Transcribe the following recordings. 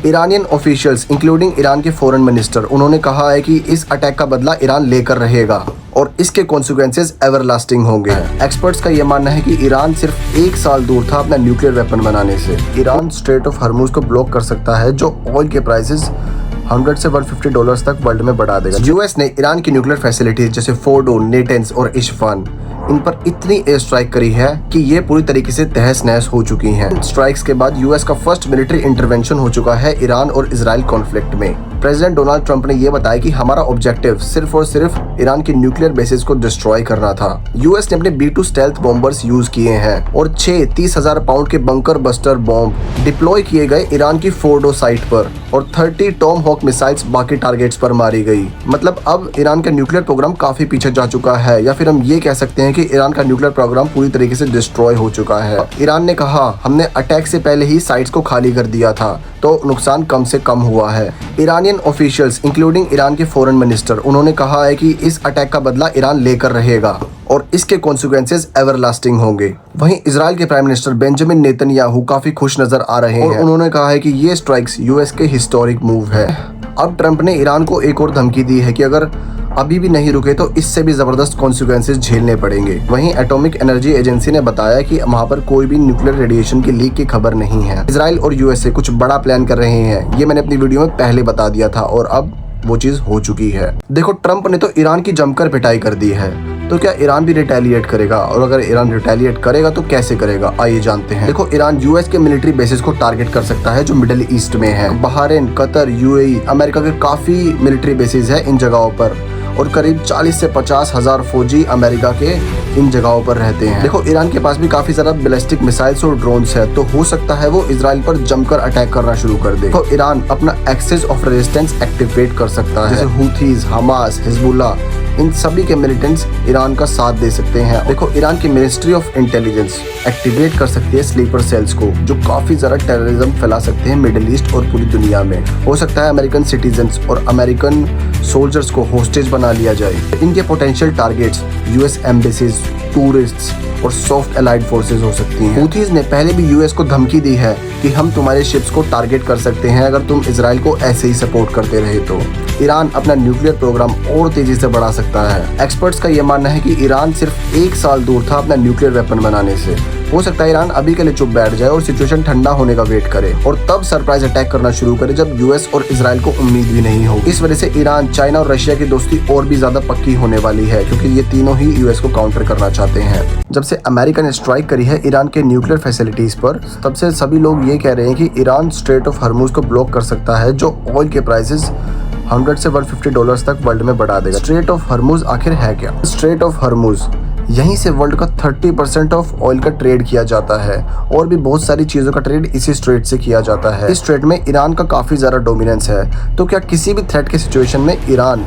Iranian officials including Iran के foreign minister, उन्होंने कहा है कि इस अटैक का बदला ईरान लेकर रहेगा और इसके कॉन्सिक्वेंसेस एवरलास्टिंग होंगे। एक्सपर्ट्स का यह मानना है कि ईरान सिर्फ 1 साल दूर था अपना न्यूक्लियर वेपन बनाने से। ईरान स्ट्रेट ऑफ हॉर्मुज को ब्लॉक कर सकता है, जो ऑयल के प्राइसेस $100 से $150 तक वर्ल्ड में बढ़ा देगा। यूएस ने ईरान की न्यूक्लियर फैसिलिटीज जैसे फोर्डो, नेटेंस और इस्फहान, इन पर इतनी एयर स्ट्राइक करी है कि ये पूरी तरीके से तहस नहस हो चुकी हैं। स्ट्राइक्स के बाद यूएस का फर्स्ट मिलिट्री इंटरवेंशन हो चुका है ईरान और इजराइल कॉन्फ्लिक्ट में। प्रेसिडेंट डोनाल्ड ट्रंप ने यह बताया कि हमारा ऑब्जेक्टिव सिर्फ और सिर्फ ईरान की न्यूक्लियर बेसिस को डिस्ट्रॉय करना था। यूएस ने अपने B-2 स्टेल्थ बॉम्बर्स यूज किए हैं और 6 30,000 पाउंड के बंकर बस्टर बॉम्ब डिप्लॉय किए गए ईरान की फोर्डो साइट पर और 30 टॉम हॉक मिसाइल्स बाकी टारगेट्स पर मारी गई। मतलब अब ईरान का न्यूक्लियर प्रोग्राम काफी पीछे जा चुका है, या फिर हम ये कह सकते हैं कि ईरान का न्यूक्लियर प्रोग्राम पूरी तरीके से डिस्ट्रॉय हो चुका है। ईरान ने कहा, हमने अटैक से पहले ही साइट्स को खाली कर दिया था, तो नुकसान कम से कम हुआ है। ईरानियन ऑफिशियल्स इंक्लूडिंग ईरान के फॉरेन मिनिस्टर, उन्होंने कहा है कि इस अटैक का बदला ईरान लेकर रहेगा और इसके कॉन्सिक्वेंसेस एवरलास्टिंग होंगे। वहीं इजराइल के प्राइम मिनिस्टर बेंजामिन नेतन्याहू काफी खुश नजर आ रहे हैं और उन्होंने कहा है कि ये स्ट्राइक्स यूएस के हिस्टोरिक मूव है। अब ट्रंप ने ईरान को एक और धमकी दी है कि अगर अभी भी नहीं रुके तो इससे भी जबरदस्त कॉन्सिक्वेंसेस झेलने पड़ेंगे। वहीं एटॉमिक एनर्जी एजेंसी ने बताया कि वहां पर कोई भी न्यूक्लियर रेडिएशन की लीक की खबर नहीं है। इजराइल और यूएसए कुछ बड़ा प्लान कर रहे हैं, ये मैंने अपनी वीडियो में पहले बता दिया था और अब वो चीज हो चुकी है। देखो, ट्रंप ने तो ईरान की जमकर पिटाई कर दी है, तो क्या ईरान भी रिटेलिएट करेगा? और अगर ईरान रिटेलिएट करेगा तो कैसे करेगा, आइए जानते हैं। देखो, ईरान यूएस के मिलिट्री बेसिस को टारगेट कर सकता है जो मिडिल ईस्ट में है। बहरीन, कतर, यूएई, अमेरिका के काफी मिलिट्री बेसिस है इन जगहों पर और करीब 40 से 50 हजार फौजी अमेरिका के इन जगहों पर रहते हैं। देखो, ईरान के पास भी काफी सारा बैलिस्टिक मिसाइल्स और ड्रोन्स है, तो हो सकता है वो इजराइल पर जमकर अटैक करना शुरू कर दे। तो ईरान अपना एक्सेस ऑफ रेजिस्टेंस एक्टिवेट कर सकता है, जैसे हुथीज, हमास, हिजबुल्लाह, इन सभी के मिलिटेंट्स ईरान का साथ दे सकते हैं। देखो, ईरान की मिनिस्ट्री ऑफ इंटेलिजेंस एक्टिवेट कर सकती है स्लीपर सेल्स को, जो काफी ज्यादा टेररिज्म फैला सकते हैं मिडिल ईस्ट और पूरी दुनिया में। हो सकता है अमेरिकन सिटीजन्स और अमेरिकन सोल्जर्स को होस्टेज बना लिया जाए। इनके potential targets US embassies, tourists और सॉफ्ट एलाइड फोर्सेज हो सकती हैं। हुथीज ने पहले भी यूएस को धमकी दी है कि हम तुम्हारे शिप्स को टारगेट कर सकते हैं अगर तुम इजराइल को ऐसे ही सपोर्ट करते रहे तो। ईरान अपना न्यूक्लियर प्रोग्राम और तेजी से बढ़ा सकता है। एक्सपर्ट्स का यह मानना है कि ईरान सिर्फ 1 साल दूर था अपना न्यूक्लियर वेपन बनाने से। हो सकता है ईरान अभी के लिए चुप बैठ जाए और सिचुएशन ठंडा होने का वेट करे और तब सरप्राइज अटैक करना शुरू करे जब यूएस और इजराइल को उम्मीद भी नहीं हो। इस वजह से ईरान, चाइना और रशिया की दोस्ती और भी ज्यादा पक्की होने वाली है, क्योंकि ये तीनों ही यूएस को काउंटर करना चाहते हैं। जब से अमेरिका ने स्ट्राइक करी है ईरान के न्यूक्लियर फैसिलिटीज पर, तब से सभी लोग ये कह रहे हैं कि ईरान स्ट्रेट ऑफ हॉर्मुज को ब्लॉक कर सकता है, जो ऑयल के प्राइसेस $100 से $150 तक वर्ल्ड में बढ़ा देगा। स्ट्रेट ऑफ हॉर्मुज आखिर है क्या? स्ट्रेट ऑफ हॉर्मुज, यहीं से वर्ल्ड का 30% ऑफ ऑयल का ट्रेड किया जाता है और भी बहुत सारी चीजों का ट्रेड इसी स्ट्रेट से किया जाता है। इस स्ट्रेट में ईरान का काफी ज्यादा डोमिनेंस है, तो क्या किसी भी थ्रेट के सिचुएशन में ईरान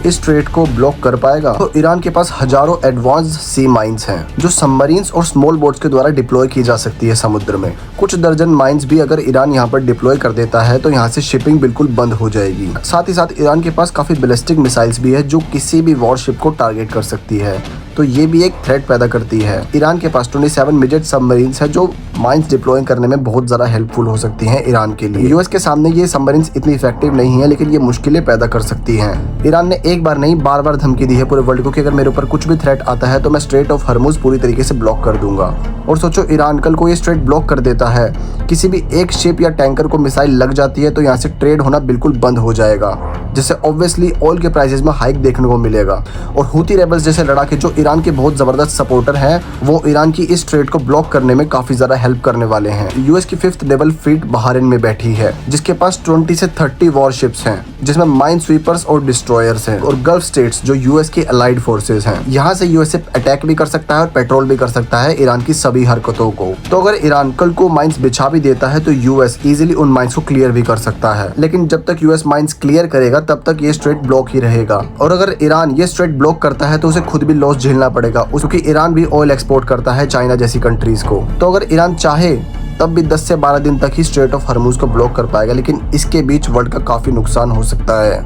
इस स्ट्रेट को ब्लॉक कर पाएगा? तो ईरान के पास हजारों एडवांस सी माइंस हैं, जो सबमरीन्स और स्मॉल बोट्स के द्वारा डिप्लॉय की जा सकती है समुद्र में। कुछ दर्जन माइंस भी अगर ईरान यहाँ पर डिप्लॉय कर देता है तो यहाँ से शिपिंग बिल्कुल बंद हो जाएगी। साथ ही साथ ईरान के पास काफी बैलिस्टिक मिसाइल्स भी है, जो किसी भी वॉरशिप को टारगेट कर सकती है, तो ये भी एक थ्रेट पैदा करती है। ईरान के पास 27 मिजेट सबमरीन्स है, जो माइंस डिप्लॉय करने में बहुत ज्यादा हेल्पफुल हो सकती हैं ईरान के लिए। यूएस के सामने ये सबमरीन्स इतनी इफेक्टिव नहीं है, लेकिन ये मुश्किलें पैदा कर सकती हैं। ईरान ने एक बार नहीं, बार बार धमकी दी है पूरे वर्ल्ड को कि अगर मेरे ऊपर कुछ भी थ्रेट आता है तो मैं स्ट्रेट ऑफ हॉर्मुज पूरी तरीके से ब्लॉक कर दूंगा। और सोचो, ईरान कल को ये स्ट्रेट ब्लॉक कर देता है, किसी भी एक शिप या टैंकर को मिसाइल लग जाती है, तो यहाँ से ट्रेड होना बिल्कुल बंद हो जाएगा, जिससे ऑब्वियसली ऑयल के प्राइसेस में हाइक देखने को मिलेगा। और हुती रेबल्स जैसे लड़ाके जो ईरान के बहुत जबरदस्त सपोर्टर हैं, वो ईरान की इस ट्रेड को ब्लॉक करने में काफी ज्यादा हेल्प करने वाले हैं। यूएस की 5th नेवल फ्लीट बहरीन में बैठी है, जिसके पास 20 से 30 वॉरशिप्स हैं, जिसमें माइन स्वीपर्स और डिस्ट्रॉयर्स हैं, और गल्फ स्टेट्स जो यूएस की अलाइड फोर्सेस हैं। यहाँ से यूएसए अटैक भी कर सकता है और पेट्रोल भी कर सकता है ईरान की सभी हरकतों को। तो अगर ईरान कल को माइंस बिछा भी देता है तो यूएस इजीली उन माइंस को क्लियर भी कर सकता है, लेकिन जब तक यूएस माइंस क्लियर करेगा तब तक ये स्ट्रेट ब्लॉक ही रहेगा। और अगर ईरान ये स्ट्रेट ब्लॉक करता है तो उसे खुद भी लॉस झेलना पड़ेगा, क्योंकि ईरान भी ऑयल एक्सपोर्ट करता है चाइना जैसी कंट्रीज को। तो अगर ईरान चाहे तब भी 10 से 12 दिन तक ही स्ट्रेट ऑफ हॉर्मुज को ब्लॉक कर पाएगा, लेकिन इसके बीच वर्ल्ड का काफी नुकसान हो सकता है।